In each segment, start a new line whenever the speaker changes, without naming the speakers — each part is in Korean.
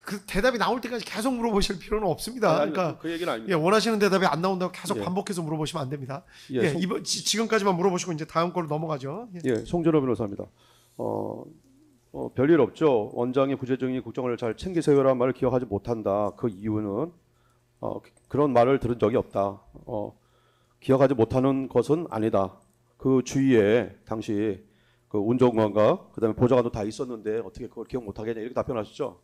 그 대답이 나올 때까지 계속 물어보실 필요는 없습니다.
아니,
그러니까
그 얘기는 아닙니다.
예, 원하시는 대답이 안 나온다고 계속
예.
반복해서 물어보시면 안 됩니다.
예,
예, 지금까지만 물어보시고 이제 다음 걸로 넘어가죠. 예.
예, 송준호 변호사입니다. 별일 없죠. 원장이 부재중이 국정을 잘 챙기세요라는 말을 기억하지 못한다. 그 이유는 그런 말을 들은 적이 없다. 기억하지 못하는 것은 아니다. 그 주위에 당시 그 운전관과 그다음에 보좌관도 다 있었는데 어떻게 그걸 기억 못하겠냐 이렇게 답변하셨죠.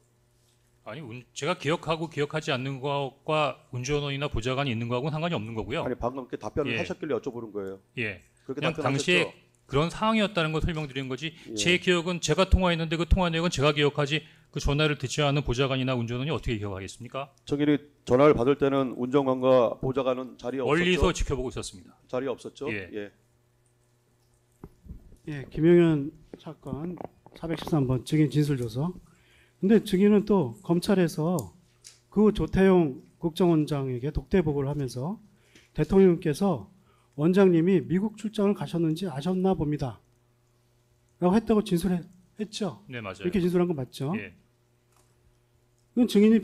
아니 제가 기억하고 기억하지 않는 것과 운전원이나 보좌관이 있는 거하고는 상관이 없는 거고요.
아니 방금 그렇게 답변을
예.
하셨길래 여쭤보는 거예요.
예.
그렇게
그냥
답변하셨죠.
당시에 그런 상황이었다는 걸 설명드린 거지.
예.
제 기억은 제가 통화했는데 그 통화 내역은 제가 기억하지 그 전화를 듣지 않은 보좌관이나 운전원이 어떻게 기억하겠습니까?
저기 전화를 받을 때는 운전관과 보좌관은 자리에 없었죠.
멀리서 지켜보고 있었습니다.
자리에 없었죠.
예.
예.
예, 김영현 사건 413번 증인 진술조서. 근데 증인은 또 검찰에서 그 조태용 국정원장에게 독대 보고를 하면서 대통령께서 원장님이 미국 출장을 가셨는지 아셨나 봅니다. 라고 했다고 진술했죠.
네, 맞아요.
이렇게 진술한 거 맞죠?
예.
이건 증인이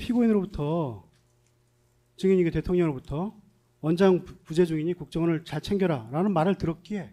증인이 대통령으로부터 원장 부재중이니 국정원을 잘 챙겨라 라는 말을 들었기에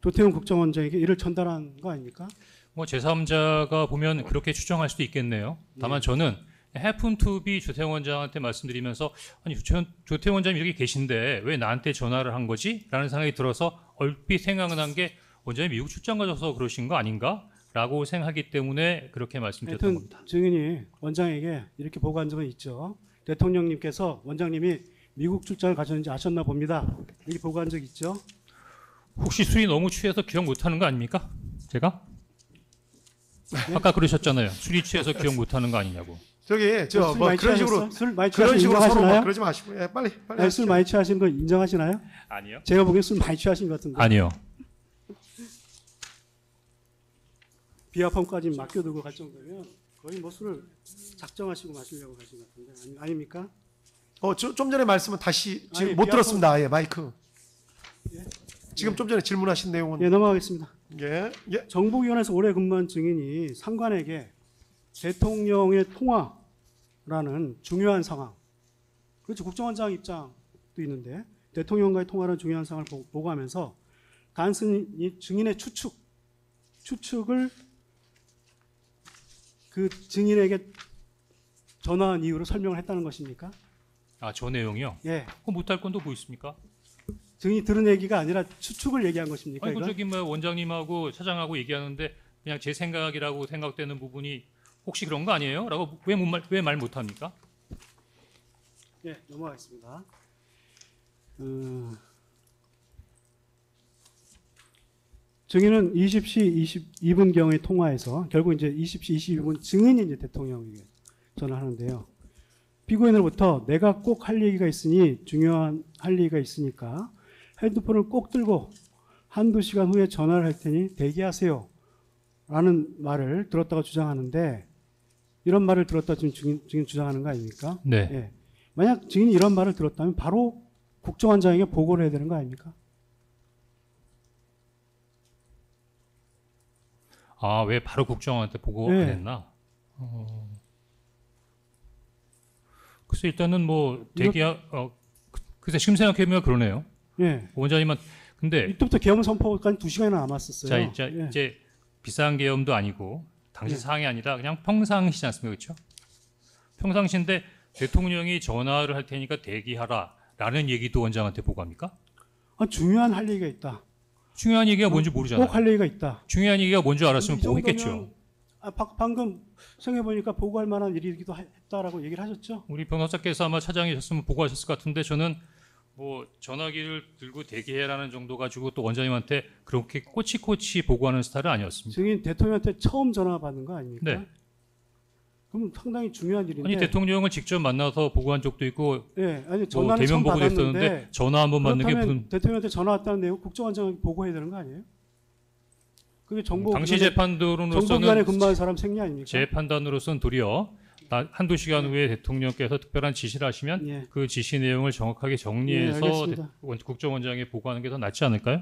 조태용 국정원장에게 이를 전달한 거 아닙니까?
뭐 제3자가 보면 그렇게 추정할 수도 있겠네요. 다만 저는 happen to be 조태용 원장한테 말씀드리면서 아니 조태용 원장님 여기 계신데 왜 나한테 전화를 한 거지? 라는 생각이 들어서 얼핏 생각난 게 원장님 미국 출장 가셔서 그러신 거 아닌가? 라고 생각하기 때문에 그렇게 말씀드렸던
하여튼
겁니다.
증인이 원장에게 이렇게 보고한 적은 있죠. 대통령님께서 원장님이 미국 출장을 가셨는지 아셨나 봅니다. 이렇게 보고한 적 있죠.
혹시 술이 너무 취해서 기억 못하는 거 아닙니까? 제가? 아까 그러셨잖아요. 술이 취해서 기억 못하는 거 아니냐고.
저기
술
뭐
많이
그런
취하셨어?
식으로
술 많이
그런
취하신
식으로 서로 막
인정하시나요?
그러지 마시고 예, 빨리
아니, 술
하시죠.
많이 취하신 거 인정하시나요?
아니요.
제가 보기엔 술 많이 취하신 것 같은데.
아니요.
비하폰까지 맡겨두고 갈 정도면 거의 뭐 술을 작정하시고 마시려고 가신 것 같은데 아닙니까?
좀 전에 말씀은 다시 지금
아니,
못
비하폰-
들었습니다. 예, 마이크.
예?
지금 좀 전에 질문하신 내용은
예, 넘어가겠습니다.
예, 예.
정보위원회에서 오래 근무한 증인이 상관에게 대통령의 통화라는 중요한 상황, 그렇죠. 국정원장 입장도 있는데 대통령과의 통화라는 중요한 상황을 보고하면서 단순히 증인의 추측을 그 증인에게 전화한 이유로 설명을 했다는 것입니까?
아, 저 내용이요?
예.
못할 건 또 뭐 있습니까?
증인이 들은 얘기가 아니라 추측을 얘기한 것입니까?
아니,
이건?
저기 뭐 원장님하고 차장하고 얘기하는데 그냥 제 생각이라고 생각되는 부분이 혹시 그런 거 아니에요? 라고 왜 말 못합니까?
예, 넘어가겠습니다. 증인은 20시 22분경의 통화에서 결국 이제 20시 22분 증인이 이제 대통령에게 전화하는데요. 피고인으로부터 내가 꼭 할 얘기가 있으니 중요한 할 얘기가 있으니까 핸드폰을 꼭 들고 한두 시간 후에 전화를 할 테니 대기하세요. 라는 말을 들었다고 주장하는데 이런 말을 들었다 지금 증인 주장하는 거 아닙니까?
네.
예. 만약 증인이 이런 말을 들었다면 바로 국정원장에게 보고를 해야 되는 거 아닙니까?
아, 왜 바로 국정원한테 보고 안
네.
했나? 글쎄 일단은 뭐 글쎄 지금 생각해보면 그러네요.
예.
원장님은 근데
이때부터 계엄 선포까지 2시간이나 남았었어요.
자,
예.
이제 비싼 계엄도 아니고 당시 사항이 아니라 그냥 평상시지 않습니까? 그렇죠? 평상시인데 대통령이 전화를 할 테니까 대기하라라는 얘기도 원장한테 보고합니까?
중요한 할 얘기가 있다.
중요한 얘기가 뭔지 모르잖아요.
꼭 할 얘기가 있다.
중요한 얘기가 뭔지 알았으면
이 정도면,
보고했겠죠.
방금 생각해보니까 보고할 만한 일이기도 했다라고 얘기를 하셨죠?
우리 변호사께서 아마 차장이셨으면 보고하셨을 것 같은데 저는 뭐 전화기를 들고 대기해라는 정도 가지고 또 원장님한테 그렇게 꼬치꼬치 보고하는 스타일은 아니었습니다.
증인 대통령한테 처음 전화 받는 거 아닙니까?
네.
그럼 상당히 중요한 일인데.
아니 대통령을 직접 만나서 보고한 적도 있고
예, 아니
뭐
전화는
대면
처음
보고도
받았는데
했었는데 전화 한 번 받는 게
그렇다면
무슨
대통령한테 전화 왔다는 내용 국정원장에게 보고해야 되는 거 아니에요? 그게
당시 재판으로서는
정보기관에 근무하는 사람 생리 아닙니까?
제 판단으로서는 도리어 한두 시간 후에 대통령께서 특별한 지시를 하시면
예.
그 지시 내용을 정확하게
예,
정리해서
알겠습니다.
국정원장에 보고하는 게 더 낫지 않을까요?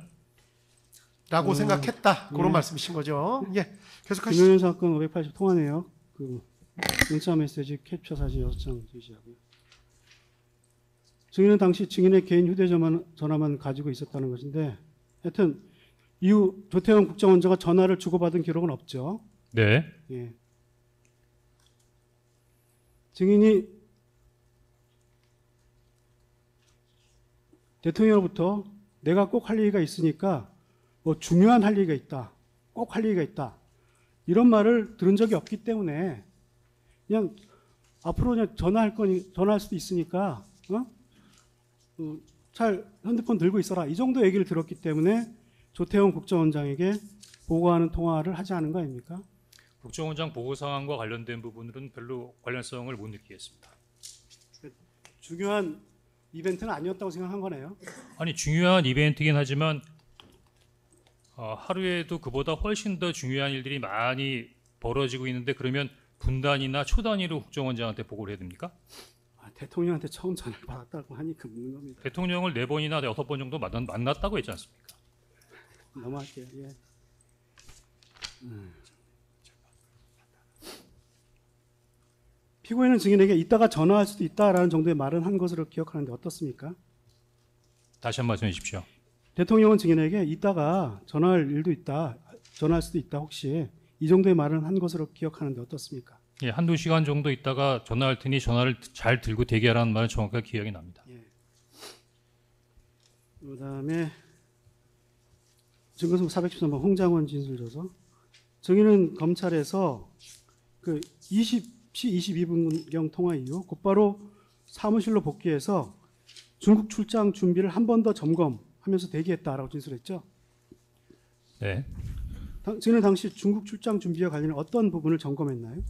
라고 생각했다. 그런
예.
말씀이신 거죠. 예. 계속하시죠.
김영현 사건 580 통화 내역 그 문자 메시지 캡처 사진 6장 제시하고요. 증인은 당시 증인의 개인 휴대전화만 가지고 있었다는 것인데 하여튼 이후 조태원 국정원장과 전화를 주고받은 기록은 없죠.
네.
예. 증인이 대통령으로부터 내가 꼭 할 얘기가 있으니까 뭐 중요한 할 얘기가 있다. 꼭 할 얘기가 있다. 이런 말을 들은 적이 없기 때문에 그냥 앞으로 그냥 전화할 수도 있으니까 잘 핸드폰 들고 있어라. 이 정도 얘기를 들었기 때문에 조태원 국정원장에게 보고하는 통화를 하지 않은 거 아닙니까?
국정원장 보고 사항과 관련된 부분들은 별로 관련성을 못 느끼겠습니다.
중요한 이벤트는 아니었다고 생각한 거네요.
아니 중요한 이벤트이긴 하지만 하루에도 그보다 훨씬 더 중요한 일들이 많이 벌어지고 있는데 그러면 분단이나 초단위로 국정원장한테 보고를 해야 됩니까?
대통령한테 처음 전화를 받았다고 하니까 묻는 겁니다.
대통령을 4번이나 6번 정도 만났다고 했지 않습니까?
넘어갈게요. 예. 피고인은 증인에게 이따가 전화할 수도 있다라는 정도의 말은 한 것으로 기억하는데 어떻습니까?
다시 한 번 말씀해 주십시오.
대통령은 증인에게 이따가 전화할 일도 있다, 전화할 수도 있다 혹시 이 정도의 말은 한 것으로 기억하는데 어떻습니까?
예, 한두 시간 정도 있다가 전화할 테니 전화를 잘 들고 대기하라는 말은 정확하게 기억이 납니다.
예. 그다음에 증거서 413번 홍장원 진술조서 증인은 검찰에서 그 20시 22분경 통화 이후 곧바로 사무실로 복귀해서 중국 출장 준비를 한 번 더 점검하면서 대기했다라고 진술했죠.
네.
증인은 당시 중국 출장 준비와 관련해 어떤 부분을 점검했나요?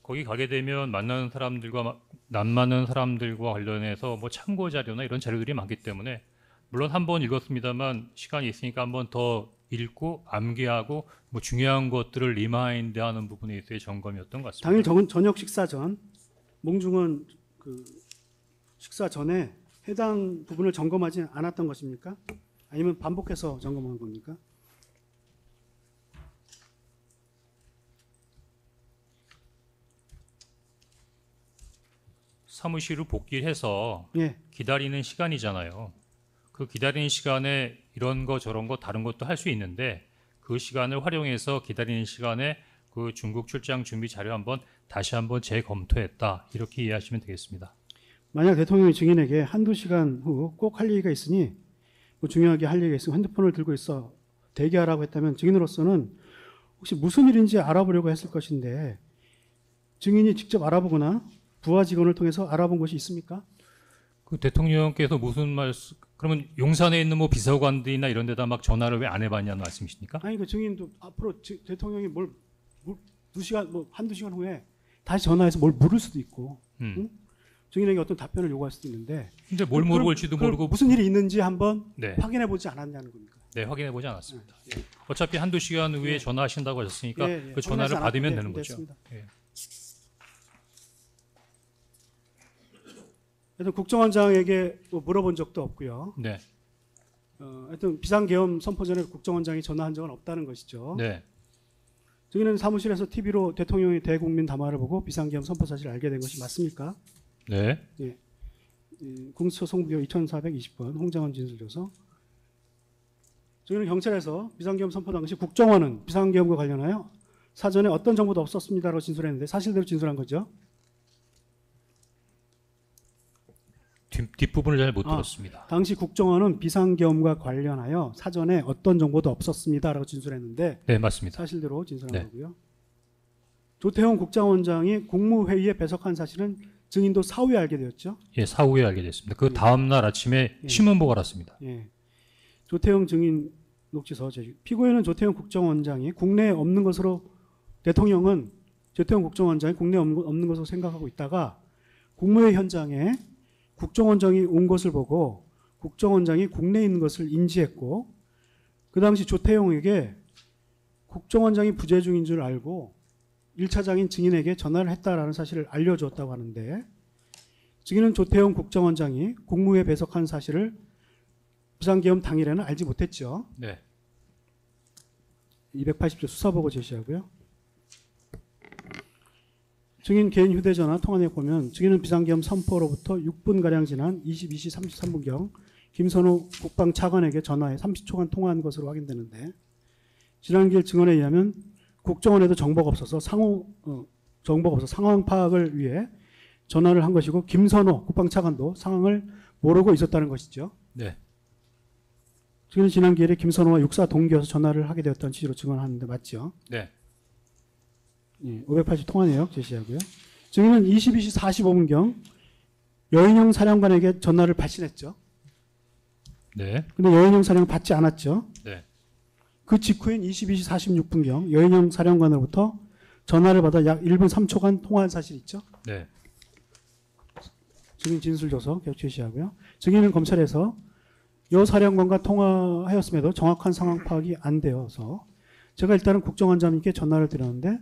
거기 가게 되면 만나는 사람들과 만나는 사람들과 관련해서 뭐 참고 자료나 이런 자료들이 많기 때문에 물론 한 번 읽었습니다만 시간이 있으니까 한 번 더 읽고 암기하고 뭐 중요한 것들을 리마인드하는 부분에 있어의 점검이었던 것 같습니다.
당일 저녁 식사 전 몽중원 그 식사 전에 해당 부분을 점검하지 않았던 것입니까? 아니면 반복해서 점검한 겁니까?
사무실을 복귀해서
예.
기다리는 시간이잖아요. 그 기다리는 시간에 이런 거 저런 거 다른 것도 할 수 있는데 그 시간을 활용해서 기다리는 시간에 그 중국 출장 준비 자료 다시 한번 재검토했다. 이렇게 이해하시면 되겠습니다.
만약 대통령이 증인에게 한두 시간 후 꼭 할 얘기가 있으니 뭐 중요하게 할 얘기가 있으면 핸드폰을 들고 있어 대기하라고 했다면 증인으로서는 혹시 무슨 일인지 알아보려고 했을 것인데 증인이 직접 알아보거나 부하 직원을 통해서 알아본 것이 있습니까?
그 대통령께서 무슨 말씀? 그러면 용산에 있는 뭐 비서관들이나 이런 데다 막 전화를 왜 안 해봤냐는 말씀이십니까?
아니 그 증인도 앞으로 대통령이 두 시간 뭐 한두 시간 후에 다시 전화해서 뭘 물을 수도 있고 응? 증인에게 어떤 답변을 요구할 수도 있는데
근데 뭘 물어볼지도 모르고
무슨 일이 있는지 한번
네.
확인해 보지 않았냐는 겁니까?
네, 확인해 보지 않았습니다.
예.
어차피 한두 시간 후에
예.
전화하신다고 하셨으니까
예, 예.
그 전화를
확인하지
받으면
않았-
되는
네,
거죠.
됐습니다.
예.
하여튼 국정원장에게 뭐 물어본 적도 없고요.
네.
하여튼 비상계엄 선포 전에 국정원장이 전화한 적은 없다는 것이죠.
네.
증인은 사무실에서 TV로 대통령의 대국민 담화를 보고 비상계엄 선포 사실을 알게 된 것이 맞습니까?
네.
공수처 송부교 2420번 홍장원 진술조서. 증인은 경찰에서 비상계엄 선포 당시 국정원은 비상계엄과 관련하여 사전에 어떤 정보도 없었습니다라고 진술했는데 사실대로 진술한 거죠.
뒷부분을 잘 못 들었습니다.
당시 국정원은 비상계엄과 관련하여 사전에 어떤 정보도 없었습니다라고 진술했는데
네, 맞습니다.
사실대로 진술한
네.
거고요. 조태원 국정원장이 국무회의에 배석한 사실은 증인도 사후에 알게 되었죠.
예, 사후에 알게 됐습니다. 그 다음 날 아침에
예.
신문 보고 알았습니다.
예. 조태영 증인 녹취서 제시. 피고인은 조태영 국정원장이 국내에 없는 것으로 대통령은 조태영 국정원장이 국내에 없는 것으로 생각하고 있다가 국무회의 현장에 국정원장이 온 것을 보고 국정원장이 국내에 있는 것을 인지했고 그 당시 조태영에게 국정원장이 부재 중인 줄 알고 1차장인 증인에게 전화를 했다라는 사실을 알려주었다고 하는데 증인은 조태영 국정원장이 국무회에 배석한 사실을 비상계엄 당일에는 알지 못했죠.
네.
280조 수사보고 제시하고요. 증인 개인 휴대전화 통화 내역 보면 증인은 비상계엄 선포로부터 6분가량 지난 22시 33분경 김선호 국방차관에게 전화해 30초간 통화한 것으로 확인되는데 진한길 증언에 의하면 국정원에도 정보가 없어서 상황 파악을 위해 전화를 한 것이고 김선호 국방차관도 상황을 모르고 있었다는 것이죠.
네.
증인은 지난 기일에 김선호와 육사 동기여서 전화를 하게 되었다는 취지로 증언하는데 맞죠?
네.
예, 580 통화 내역 제시하고요. 증인은 22시 45분경 여인영 사령관에게 전화를 발신했죠.
네.
근데 여인영 사령관 받지 않았죠.
네.
그 직후인 22시 46분경 여인영 사령관으로부터 전화를 받아 약 1분 3초간 통화한 사실이 있죠.
네.
증인 진술조서 계속 제시하고요. 증인은 검찰에서 여 사령관과 통화하였음에도 정확한 상황 파악이 안 되어서 제가 일단은 국정원장님께 전화를 드렸는데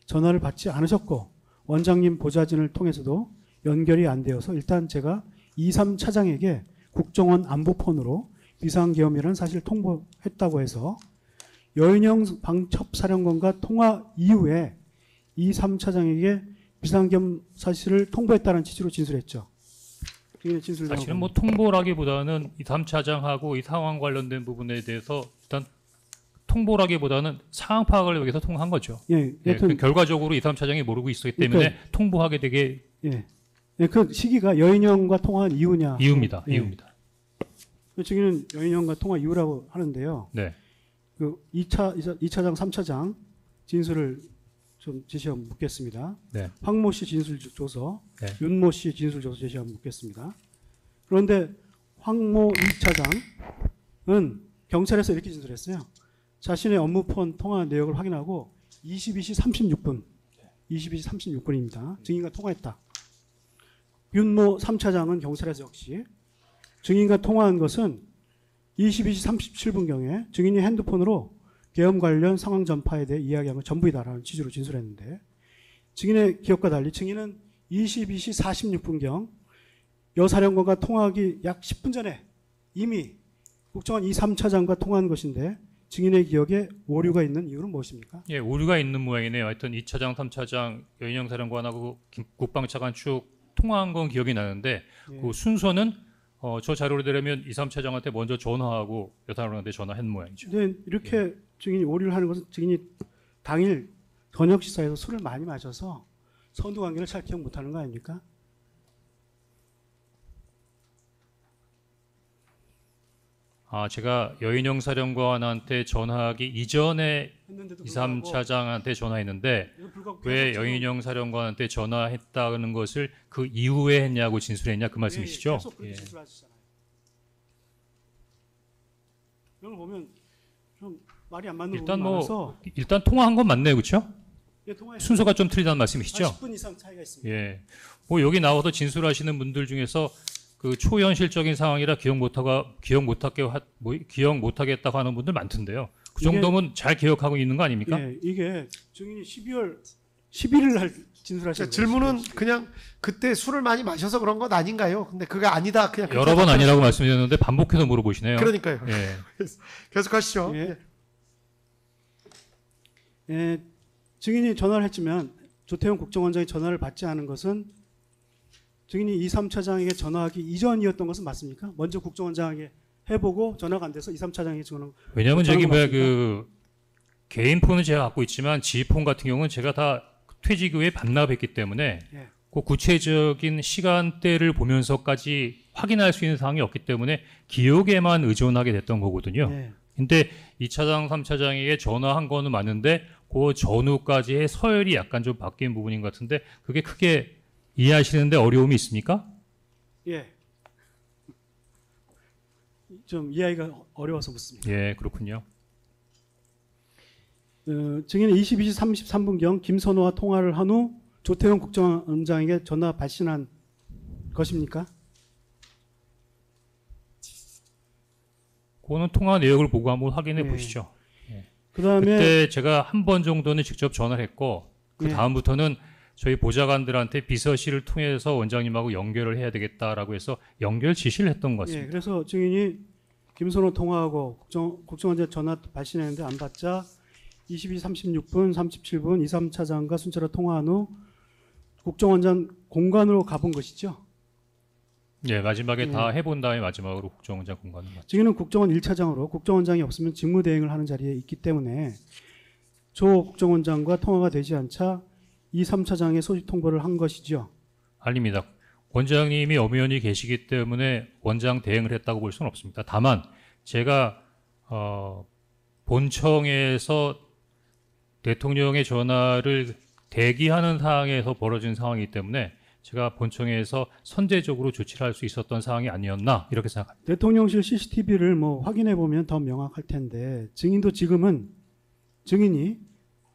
전화를 받지 않으셨고 원장님 보좌진을 통해서도 연결이 안 되어서 일단 제가 2.3 차장에게 국정원 안보폰으로 비상계엄이라는 사실을 통보했다고 해서 여인영 방첩사령관과 통화 이후에 2.3 차장에게 비상계엄 사실을 통보했다는 취지로 진술했죠.
사실은 뭐 통보라기보다는 이 3차장하고 이 상황 관련된 부분에 대해서 일단 통보라기보다는 상황 파악을 여기서 통한 거죠.
예,
예,
여튼
결과적으로 이 3차장이 모르고 있었기 때문에
그러니까,
통보하게 되게
예, 그 시기가 여인영과 통화한 이후냐?
이유입니다.
예.
이유입니다.
그 증인은 여인영과 통화 이후라고 하는데요.
네.
그 2차장, 3차장 진술을 좀 제시하고 묻겠습니다.
네.
황모 씨 진술 조서,
네.
윤모 씨 진술 조서 제시하고 묻겠습니다. 그런데 황모 2차장은 경찰에서 이렇게 진술했어요. 자신의 업무폰 통화 내역을 확인하고 22시 36분입니다. 증인과 통화했다. 윤모 3차장은 경찰에서 역시 증인과 통화한 것은 22시 37분경에 증인이 핸드폰으로 계엄 관련 상황 전파에 대해 이야기한 건 전부이다라는 취지로 진술했는데 증인의 기억과 달리 증인은 22시 46분경 여사령관과 통화하기 약 10분 전에 이미 국정원 2, 3차장과 통화한 것인데 증인의 기억에 오류가 있는 이유는 무엇입니까?
예, 오류가 있는 모양이네요. 하여튼 2차장, 3차장 여인영 사령관하고 국방차관 쭉 통화한 건 기억이 나는데
예.
그 순서는 저 자료를 들으면 2, 3차장한테 먼저 전화하고 여사령관한테 전화한 모양이죠.
근데 이렇게 증인이 오류를 하는 것은 증인이 당일 저녁 식사에서 술을 많이 마셔서 선후 관계를 잘 기억 못하는 거 아닙니까?
제가 여인영 사령관한테 전화하기 이전에
했는데도
2,
불구하고
3차장한테 전화했는데
이거 불구하고
왜
계속 지금
여인영 사령관한테 전화했다는 것을 그 이후에 했냐고 진술했냐 그 말씀이시죠?
계속 그렇게
예.
진술하시잖아요. 이걸 보면 좀 말이 안 맞는
일단
부분이
뭐
많아서
일단 통화한 건 맞네요, 그렇죠?
예, 통화했어요.
순서가 좀 틀리다는 말씀이시죠?
10분 이상 차이가 있습니다.
예. 뭐 여기 나와서 진술하시는 분들 중에서 그 초현실적인 상황이라 기억 못하겠다고 하는 분들 많던데요. 그
이게-
정도면 잘 기억하고 있는 거 아닙니까?
예, 이게 증인이 12월 11일 날 진술하신
질문은 그냥 그때 술을 많이 마셔서 그런 것 아닌가요? 근데 그게 아니다. 그냥
여러 번 아니라고 말씀드렸는데 반복해서 물어보시네요.
그러니까요.
예.
계속 하시죠.
예. 예, 증인이 전화를 했지만 조태용 국정원장이 전화를 받지 않은 것은 증인이 2, 3차장에게 전화하기 이전이었던 것은 맞습니까? 먼저 국정원장에게 해보고 전화가 안 돼서 2, 3차장에게 전화.
왜냐하면 저기
전화가
뭐야 그 개인 폰은 제가 갖고 있지만 지휘폰 같은 경우는 제가 다 퇴직 후에 반납했기 때문에
예.
그 구체적인 시간대를 보면서까지 확인할 수 있는 사항이 없기 때문에 기억에만 의존하게 됐던 거거든요.
예.
근데 2차장, 3차장에게 전화한 거는 맞는데 그 전후까지의 서열이 약간 좀 바뀐 부분인 것 같은데 그게 크게 이해하시는데 어려움이 있습니까?
예. 좀 이해하기가 어려워서 묻습니다.
예, 그렇군요.
증인은 22시 33분경 김선호와 통화를 한 후 조태용 국정원장에게 전화 발신한 것입니까?
그거는 통화 내역을 보고 한번 확인해
예.
보시죠.
그다음에
그때 제가 한 번 정도는 직접 전화를 했고 그
예.
다음부터는 저희 보좌관들한테 비서실을 통해서 원장님하고 연결을 해야 되겠다라고 해서 연결 지시를 했던 것
예,
같습니다.
그래서 증인이 김선호 통화하고 국정원장 전화 발신했는데 안 받자 22시 36분, 37분 2, 3차장과 순차로 통화한 후 국정원장 공간으로 가본 것이죠.
예, 마지막에
예.
다 해본 다음에 마지막으로 국정원장 공간을 맞죠.
증인은 국정원 1차장으로 국정원장이 없으면 직무대행을 하는 자리에 있기 때문에 조 국정원장과 통화가 되지 않자 2, 3차장에 소집 통보를 한 것이죠.
아닙니다. 원장님이 엄연히 계시기 때문에 원장 대행을 했다고 볼 수는 없습니다. 다만 제가 본청에서 대통령의 전화를 대기하는 상황에서 벌어진 상황이기 때문에 제가 본청에서 선제적으로 조치를 할 수 있었던 상황이 아니었나 이렇게 생각합니다.
대통령실 CCTV를 뭐 확인해 보면 더 명확할 텐데 증인도 지금은 증인이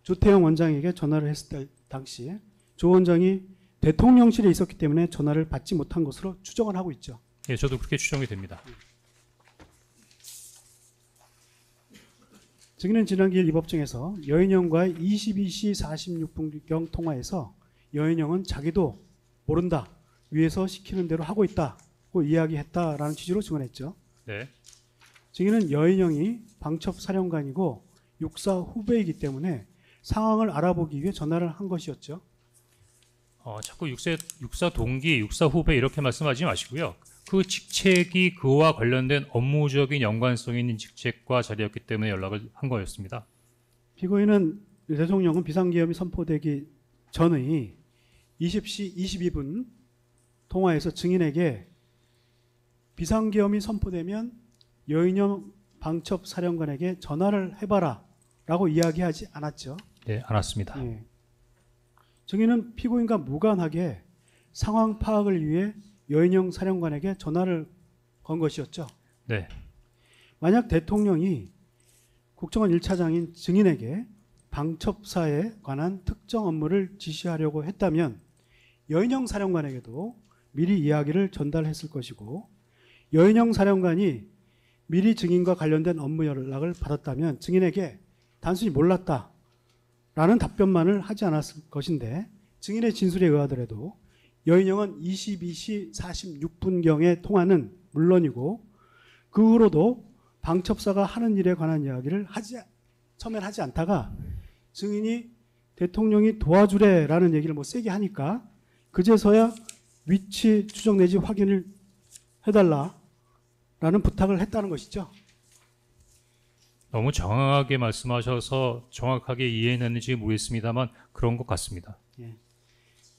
조태영 원장에게 전화를 했을 때 당시에 조 원장이 대통령실에 있었기 때문에 전화를 받지 못한 것으로 추정을 하고 있죠.
예, 저도 그렇게 추정이 됩니다.
증인은 지난 기일 이 법정에서 여인영과의 22시 46분경 통화에서 여인영은 자기도 모른다. 위에서 시키는 대로 하고 있다고 이야기했다라는 취지로 증언했죠.
네.
증인은 여인영이 방첩 사령관이고 육사 후배이기 때문에 상황을 알아보기 위해 전화를 한 것이었죠.
자꾸 육사 동기, 육사 후배 이렇게 말씀하지 마시고요. 그 직책이 그와 관련된 업무적인 연관성 있는 직책과 자리였기 때문에 연락을 한 거였습니다.
피고인은 대통령은 비상계엄이 선포되기 전의 20시 22분 통화에서 증인에게 비상계엄이 선포되면 여인영 방첩 사령관에게 전화를 해봐라 라고 이야기하지 않았죠.
네, 알았습니다.
예. 증인은 피고인과 무관하게 상황 파악을 위해 여인영 사령관에게 전화를 건 것이었죠.
네,
만약 대통령이 국정원 1차장인 증인에게 방첩사에 관한 특정 업무를 지시하려고 했다면 여인영 사령관에게도 미리 이야기를 전달했을 것이고 여인영 사령관이 미리 증인과 관련된 업무 연락을 받았다면 증인에게 단순히 몰랐다라는 답변만을 하지 않았을 것인데 증인의 진술에 의하더라도 여인영은 22시 46분경의 통화는 물론이고 그 후로도 방첩사가 하는 일에 관한 이야기를 처음엔 하지 않다가 증인이 대통령이 도와주래라는 얘기를 뭐 세게 하니까 그제서야 위치 추적 내지 확인을 해달라라는 부탁을 했다는 것이죠.
너무 정확하게 말씀하셔서 정확하게 이해했는지 모르겠습니다만 그런 것 같습니다.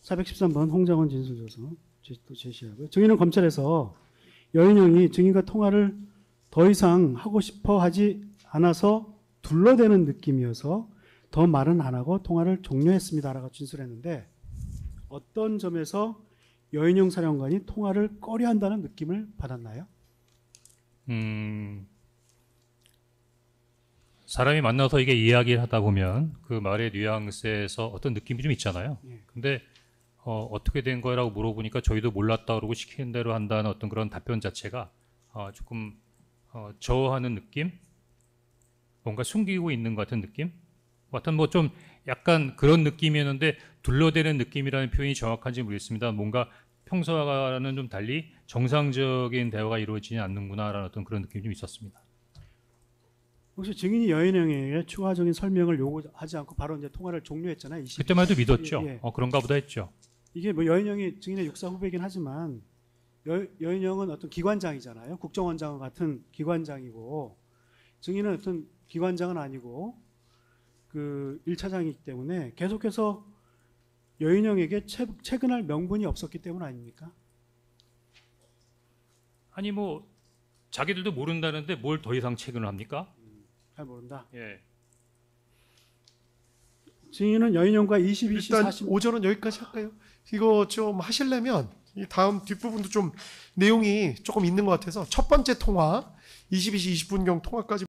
413번 홍장원 진술조서 또 제시하고요. 증인은 검찰에서 여인영이 증인과 통화를 더 이상 하고 싶어 하지 않아서 둘러대는 느낌이어서 더 말은 안 하고 통화를 종료했습니다라고 진술했는데 어떤 점에서 여인영 사령관이 통화를 꺼려한다는 느낌을 받았나요?
사람이 만나서 이게 이야기를 하다 보면 그 말의 뉘앙스에서 어떤 느낌이 좀 있잖아요.
예.
근데 어떻게 된 거라고 물어보니까 저희도 몰랐다 그러고 시키는 대로 한다는 어떤 그런 답변 자체가 조금 저어하는 느낌? 뭔가 숨기고 있는 것 같은 느낌? 하여튼 뭐 좀 약간 그런 느낌이었는데 둘러대는 느낌이라는 표현이 정확한지 모르겠습니다. 뭔가 평소와는 좀 달리 정상적인 대화가 이루어지지 않는구나라는 어떤 그런 느낌이 좀 있었습니다.
혹시 증인이 여인영에게 추가적인 설명을 요구하지 않고 바로 이제 통화를 종료했잖아요.
그때만 해도 믿었죠.
예.
그런가 보다 했죠.
이게 뭐 여인영이 증인의 육사 후배이긴 하지만 여인영은 어떤 기관장이잖아요. 국정원장 같은 기관장이고 증인은 어떤 기관장은 아니고 그 1차장이기 때문에 계속해서 여인영에게 채근할 명분이 없었기 때문 아닙니까?
아니 뭐 자기들도 모른다는데 뭘 더 이상 체근을 합니까?
잘 모른다.
예.
증인은 여인영과 22시
일단
40분
오전은 여기까지 할까요? 이거 좀 하시려면 이 다음 뒷부분도 좀 내용이 조금 있는 것 같아서 첫 번째 통화 22시 20분경 통화까지